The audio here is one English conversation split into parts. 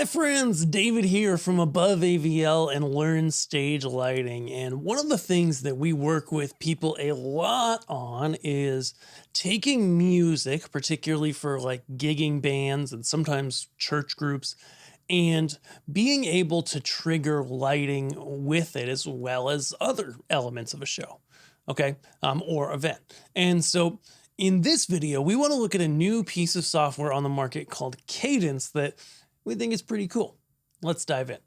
Hi friends, David here from Above AVL and Learn Stage Lighting. And one of the things that we work with people a lot on is taking music, particularly for like gigging bands and sometimes church groups, and being able to trigger lighting with it as well as other elements of a show, okay, or event. And so in this video, we want to look at a new piece of software on the market called Caedence that we think is pretty cool. Let's dive in.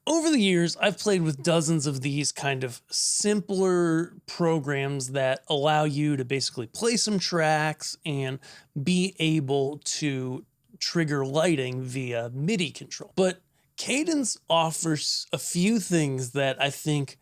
Over the years, I've played with dozens of these kind of simpler programs that allow you to basically play some tracks and be able to trigger lighting via MIDI control. But Caedence offers a few things that I think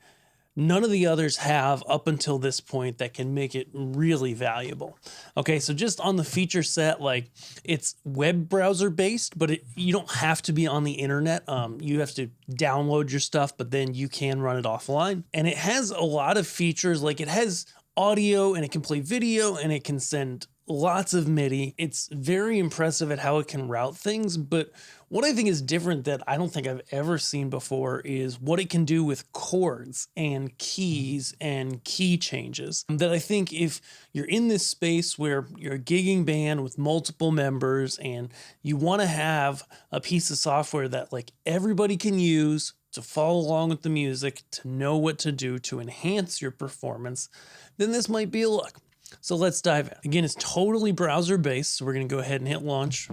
none of the others have up until this point that can make it really valuable. Okay, so just on the feature set, like it's web browser based, but you don't have to be on the internet. You have to download your stuff, but then you can run it offline. And it has a lot of features, like it has audio and it can play video and it can send lots of MIDI. It's very impressive at how it can route things, but what I think is different that I don't think I've ever seen before is what it can do with chords and keys and key changes. That I think if you're in this space where you're a gigging band with multiple members and you want to have a piece of software that like everybody can use to follow along with the music, to know what to do to enhance your performance, then this might be a look. So let's dive in. Again, it's totally browser based, so we're going to go ahead and hit launch.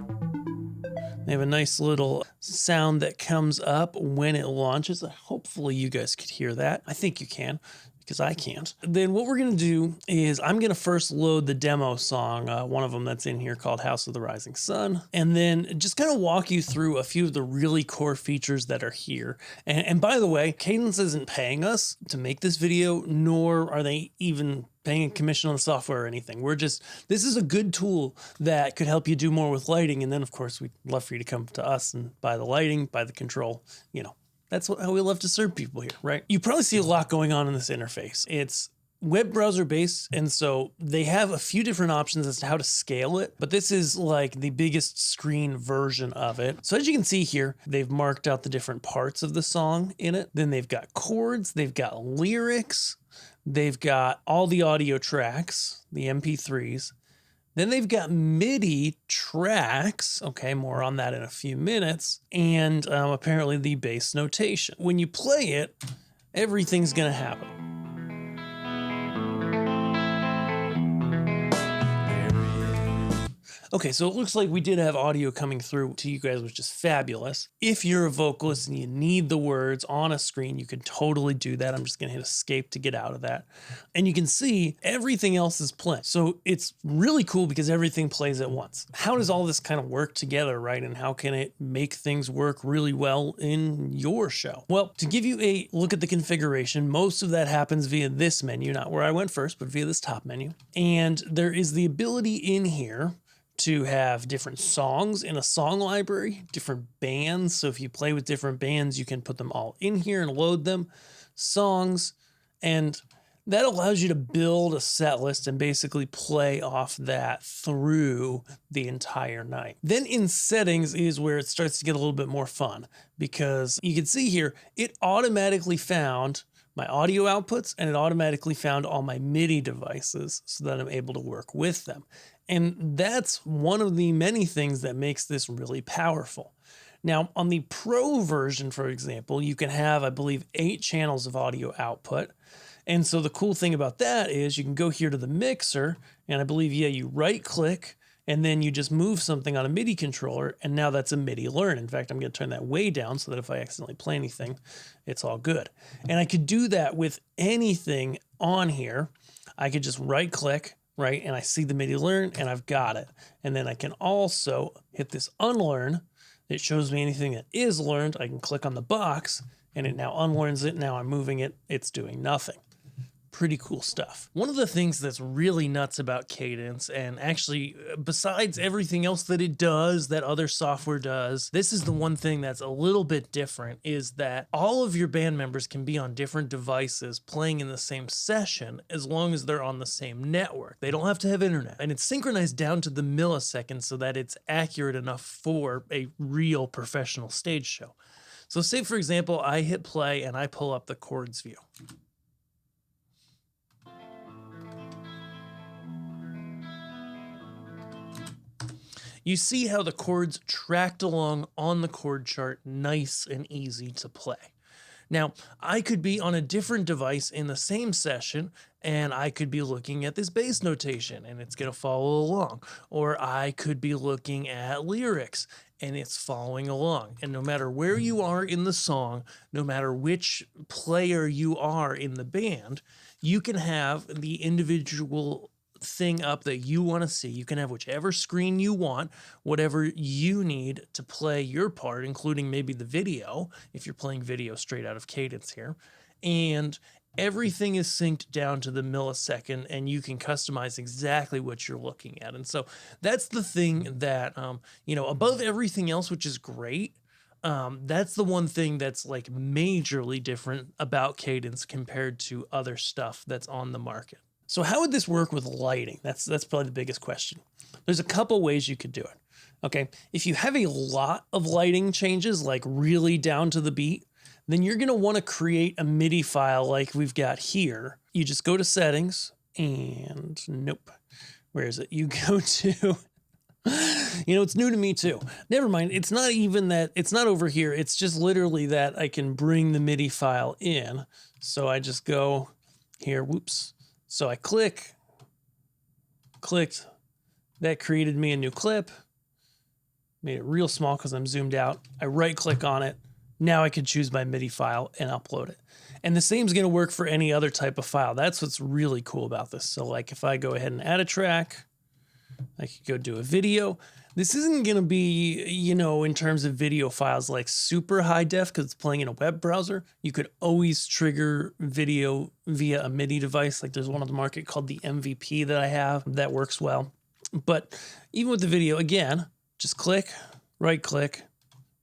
They have a nice little sound that comes up when it launches. Hopefully you guys could hear that. I think you can, because I can't. Then what we're going to do is I'm going to first load the demo song, one of them that's in here called House of the Rising Sun, and then just kind of walk you through a few of the really core features that are here. And by the way, Caedence isn't paying us to make this video, nor are they even paying a commission on the software or anything. This is a good tool that could help you do more with lighting. And then of course, we'd love for you to come to us and buy the lighting, buy the control, you know. That's how we love to serve people here, right? You probably see a lot going on in this interface. It's web browser based, and so they have a few different options as to how to scale it, but this is like the biggest screen version of it. So as you can see here, they've marked out the different parts of the song in it. Then they've got chords, they've got lyrics, they've got all the audio tracks, the MP3s. Then they've got MIDI tracks, okay, more on that in a few minutes, and apparently the bass notation. When you play it, everything's gonna happen. Okay, so it looks like we did have audio coming through to you guys, which is fabulous. If you're a vocalist and you need the words on a screen, you can totally do that. I'm just gonna hit escape to get out of that. And you can see everything else is playing. So it's really cool because everything plays at once. How does all this kind of work together, right? And how can it make things work really well in your show? Well, to give you a look at the configuration, most of that happens via this menu, not where I went first, but via this top menu. And there is the ability in here to have different songs in a song library, different bands. So if you play with different bands, you can put them all in here and load them, songs, and that allows you to build a set list and basically play off that through the entire night. Then in settings is where it starts to get a little bit more fun, because you can see here, it automatically found my audio outputs and it automatically found all my MIDI devices so that I'm able to work with them. And that's one of the many things that makes this really powerful. Now, on the Pro version, for example, you can have, I believe, 8 channels of audio output. And so the cool thing about that is you can go here to the mixer, and I believe, yeah, you right click, and then you just move something on a MIDI controller, and now that's a Midi Learn. In fact, I'm going to turn that way down so that if I accidentally play anything, it's all good. And I could do that with anything on here. I could just right click, right? And I see the Midi Learn and I've got it. And then I can also hit this unlearn. It shows me anything that is learned. I can click on the box and it now unlearns it. Now I'm moving it. It's doing nothing. Pretty cool stuff. One of the things that's really nuts about Caedence, and actually besides everything else that it does, that other software does, this is the one thing that's a little bit different, is that all of your band members can be on different devices playing in the same session as long as they're on the same network. They don't have to have internet. And it's synchronized down to the millisecond so that it's accurate enough for a real professional stage show. So say, for example, I hit play and I pull up the chords view. You see how the chords tracked along on the chord chart, nice and easy to play. Now, I could be on a different device in the same session, and I could be looking at this bass notation, and it's going to follow along. Or I could be looking at lyrics, and it's following along. And no matter where you are in the song, no matter which player you are in the band, you can have the individual thing up that you want to see. You can have whichever screen you want, whatever you need to play your part, including maybe the video, if you're playing video straight out of Caedence here. And everything is synced down to the millisecond, and you can customize exactly what you're looking at. And so that's the thing that, above everything else, which is great, that's the one thing that's like majorly different about Caedence compared to other stuff that's on the market. So how would this work with lighting? That's probably the biggest question. There's a couple ways you could do it. Okay, if you have a lot of lighting changes, like really down to the beat, then you're going to want to create a MIDI file like we've got here. You just go to settings and nope. Where is it? You go to, it's new to me too. Never mind. It's not even that, it's not over here. It's just literally that I can bring the MIDI file in. So I just go here, whoops. So I clicked, that created me a new clip, made it real small because I'm zoomed out. I right click on it. Now I can choose my MIDI file and upload it. And the same is going to work for any other type of file. That's what's really cool about this. So like if I go ahead and add a track, I could go do a video. This isn't going to be, in terms of video files, like super high def because it's playing in a web browser. You could always trigger video via a MIDI device. Like there's one on the market called the MVP that I have that works well. But even with the video, again, just click, right click,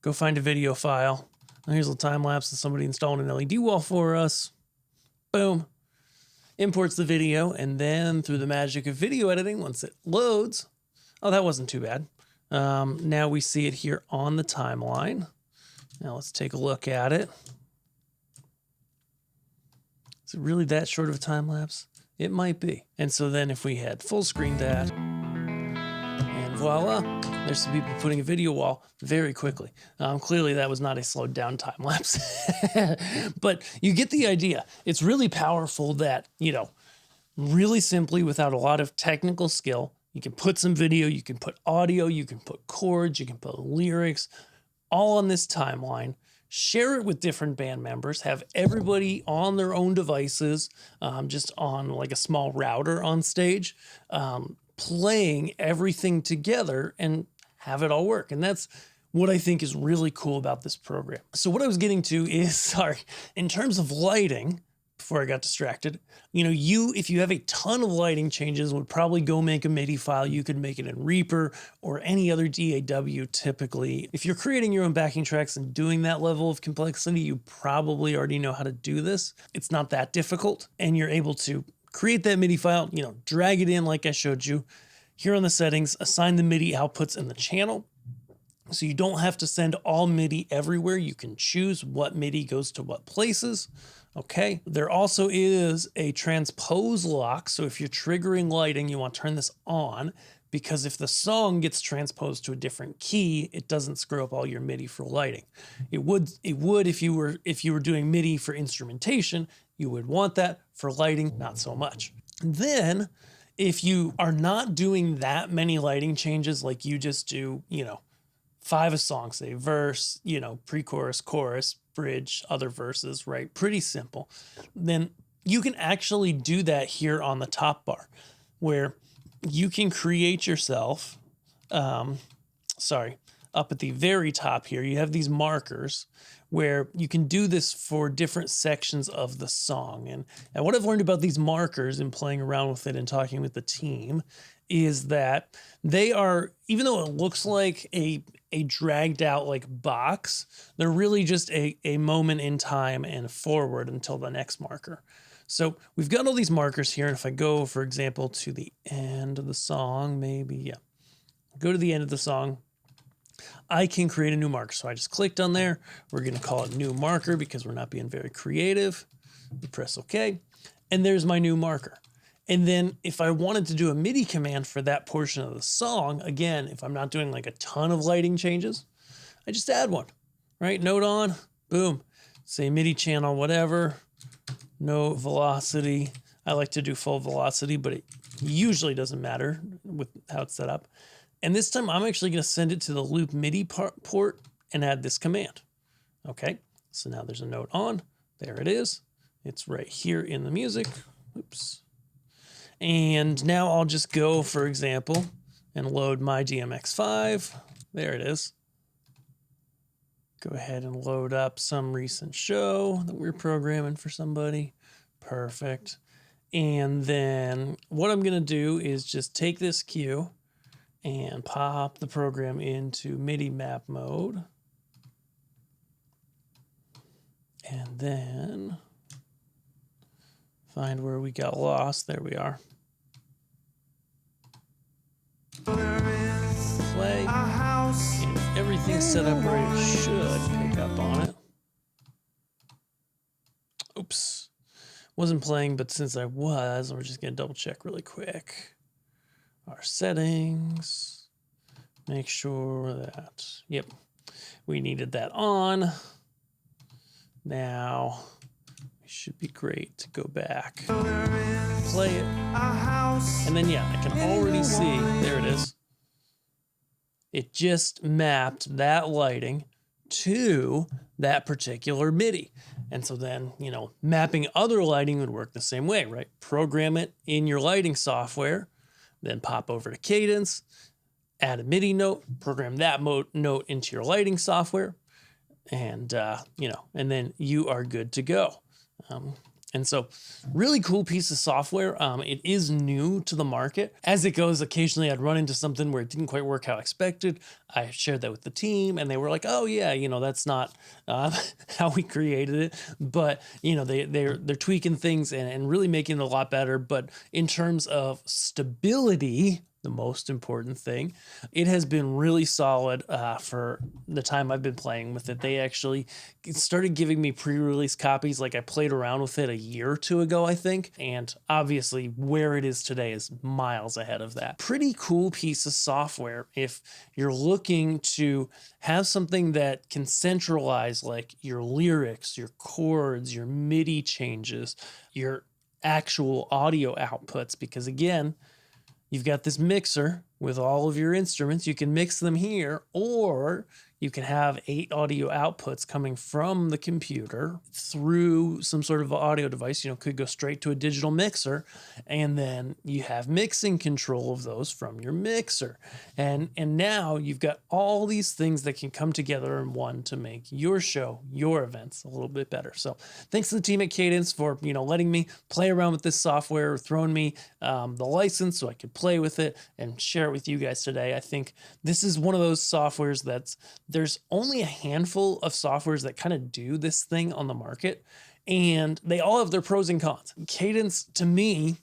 go find a video file. Now here's a time lapse of somebody installing an LED wall for us. Boom. Imports the video, and then through the magic of video editing, once it loads, oh, that wasn't too bad. Now we see it here on the timeline. Now let's take a look at it. Is it really that short of a time lapse? It might be. And so then if we had full screen that, and voila, there's some people putting a video wall very quickly. Clearly that was not a slowed down time lapse, but you get the idea. It's really powerful that, really simply without a lot of technical skill, you can put some video, you can put audio, you can put chords, you can put lyrics, all on this timeline, share it with different band members, have everybody on their own devices, just on like a small router on stage, playing everything together and have it all work. And that's what I think is really cool about this program. So what I was getting to is, in terms of lighting, before I got distracted, if you have a ton of lighting changes, would probably go make a MIDI file. You could make it in Reaper or any other DAW typically. If you're creating your own backing tracks and doing that level of complexity, you probably already know how to do this. It's not that difficult, and you're able to create that MIDI file, drag it in like I showed you. Here on the settings, assign the MIDI outputs in the channel. So you don't have to send all MIDI everywhere. You can choose what MIDI goes to what places. Okay. There also is a transpose lock. So if you're triggering lighting, you want to turn this on, because if the song gets transposed to a different key, it doesn't screw up all your MIDI for lighting. It would if you were doing MIDI for instrumentation, you would want that. For lighting, not so much. Then if you are not doing that many lighting changes, like you just do, 5 a song, say verse, pre-chorus, chorus, bridge, other verses, right? Pretty simple. Then you can actually do that here on the top bar, where you can create yourself, up at the very top here, you have these markers where you can do this for different sections of the song. And what I've learned about these markers and playing around with it and talking with the team is that they are, even though it looks like a dragged out like box, they're really just a moment in time and forward until the next marker. So we've got all these markers here. And if I go, for example, to the end of the song, go to the end of the song, I can create a new marker. So I just clicked on there. We're going to call it new marker because we're not being very creative. You press OK. And there's my new marker. And then if I wanted to do a MIDI command for that portion of the song, again, if I'm not doing like a ton of lighting changes, I just add one, right? Note on, boom, say MIDI channel, whatever, no velocity. I like to do full velocity, but it usually doesn't matter with how it's set up. And this time I'm actually going to send it to the loop MIDI port and add this command. Okay, so now there's a note on. There it is. It's right here in the music. Oops. And now I'll just go, for example, and load my DMX5. There it is. Go ahead and load up some recent show that we're programming for somebody. Perfect. And then what I'm going to do is just take this cue and pop the program into MIDI map mode. And then find where we got lost. There we are. Play. And if everything's set up right, it should pick up on it. Oops. Wasn't playing, but since I was, we're just going to double check really quick. Our settings. Make sure that, yep, we needed that on. Now, it should be great to go back, play it, and then yeah, I can already see, there it is. It just mapped that lighting to that particular MIDI. And so then, you know, mapping other lighting would work the same way, right? Program it in your lighting software, then pop over to Caedence, add a MIDI note, program that note into your lighting software, and, you know, and then you are good to go. And so really cool piece of software. It is new to the market. As it goes, occasionally I'd run into something where it didn't quite work how expected. I shared that with the team and they were like, oh yeah, you know, that's not how we created it. But, you know, they're tweaking things and really making it a lot better. But in terms of stability, the most important thing, it has been really solid for the time I've been playing with it. They actually started giving me pre-release copies. Like I played around with it a year or two ago, I think. And obviously where it is today is miles ahead of that. Pretty cool piece of software if you're looking to have something that can centralize like your lyrics, your chords, your MIDI changes, your actual audio outputs. Because again, you've got this mixer with all of your instruments. You can mix them here, or you can have 8 audio outputs coming from the computer through some sort of audio device. You know, could go straight to a digital mixer, and then you have mixing control of those from your mixer. And now you've got all these things that can come together in one to make your show, your events a little bit better. So thanks to the team at Caedence for, you know, letting me play around with this software, throwing me the license so I could play with it and share it with you guys today. I think this is one of those softwares there's only a handful of softwares that kind of do this thing on the market, and they all have their pros and cons. Caedence, to me,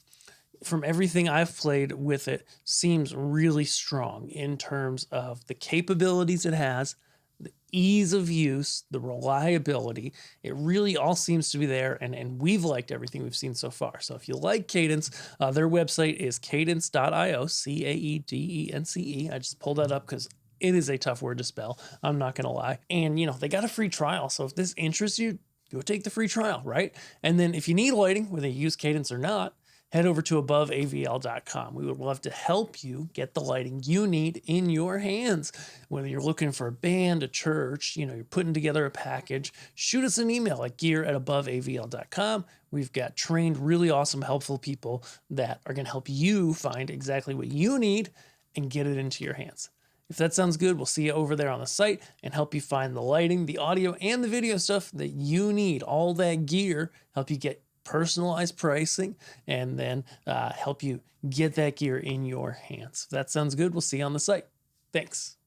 from everything I've played with it, seems really strong in terms of the capabilities it has, the ease of use, the reliability. It really all seems to be there, and we've liked everything we've seen so far. So if you like Caedence, their website is caedence.io, Caedence. I just pulled that up because it is a tough word to spell. I'm not going to lie. And, you know, they got a free trial. So if this interests you, go take the free trial, right? And then if you need lighting, whether you use Caedence or not, head over to aboveavl.com. We would love to help you get the lighting you need in your hands. Whether you're looking for a band, a church, you know, you're putting together a package, shoot us an email at gear@aboveavl.com. We've got trained, really awesome, helpful people that are going to help you find exactly what you need and get it into your hands. If that sounds good, we'll see you over there on the site and help you find the lighting, the audio, and the video stuff that you need. All that gear, help you get personalized pricing, and then help you get that gear in your hands. If that sounds good, we'll see you on the site. Thanks.